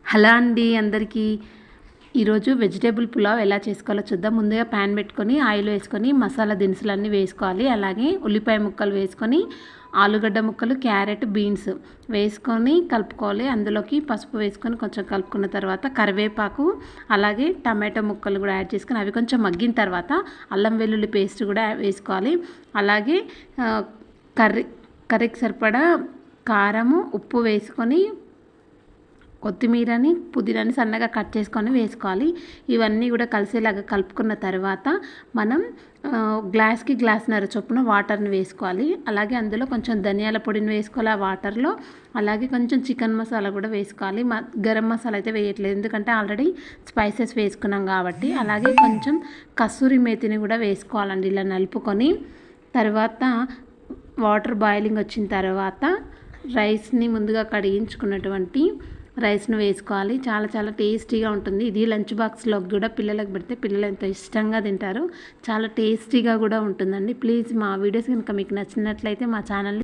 Hello అండి అందరికీ. ఈరోజు వెజిటేబుల్ పులావ్ ఎలా చేసుకోవాలో చూద్దాం. ముందుగా ప్యాన్ పెట్టుకొని ఆయిల్ వేసుకొని మసాలా దినుసులన్నీ వేసుకోవాలి. అలాగే ఉల్లిపాయ ముక్కలు వేసుకొని ఆలుగడ్డ ముక్కలు, క్యారెట్, బీన్స్ వేసుకొని కలుపుకోవాలి. అందులోకి పసుపు వేసుకొని కొంచెం కలుపుకున్న తర్వాత కరివేపాకు, అలాగే టమాటో ముక్కలు కూడా యాడ్ చేసుకొని అవి కొంచెం మగ్గిన తర్వాత అల్లం వెల్లుల్లి పేస్ట్ కూడా వేసుకోవాలి. అలాగే కర్రీకి సరిపడా కారము, ఉప్పు వేసుకొని కొత్తిమీరని, పుదీనాని సన్నగా కట్ చేసుకొని వేసుకోవాలి. ఇవన్నీ కూడా కలిసేలాగా కలుపుకున్న తర్వాత మనం గ్లాస్కి గ్లాస్న్నర చొప్పున వాటర్ని వేసుకోవాలి. అలాగే అందులో కొంచెం ధనియాల పొడిని వేసుకోవాలి ఆ వాటర్లో. అలాగే కొంచెం చికెన్ మసాలా కూడా వేసుకోవాలి. గరం మసాలా అయితే వేయట్లేదు, ఎందుకంటే ఆల్రెడీ స్పైసెస్ వేసుకున్నాం కాబట్టి. అలాగే కొంచెం కస్తూరి మేతిని కూడా వేసుకోవాలండి. ఇలా నలుపుకొని తర్వాత వాటర్ బాయిలింగ్ వచ్చిన తర్వాత రైస్ని ముందుగా కడిగించుకున్నటువంటి రైస్ను వేసుకోవాలి. చాలా చాలా టేస్టీగా ఉంటుంది. ఇది లంచ్ బాక్స్లోకి కూడా పిల్లలకు పెడితే పిల్లలు ఎంతో ఇష్టంగా తింటారు. చాలా టేస్టీగా కూడా ఉంటుందండి. ప్లీజ్ మా వీడియోస్ కనుక మీకు నచ్చినట్లయితే మా ఛానల్ని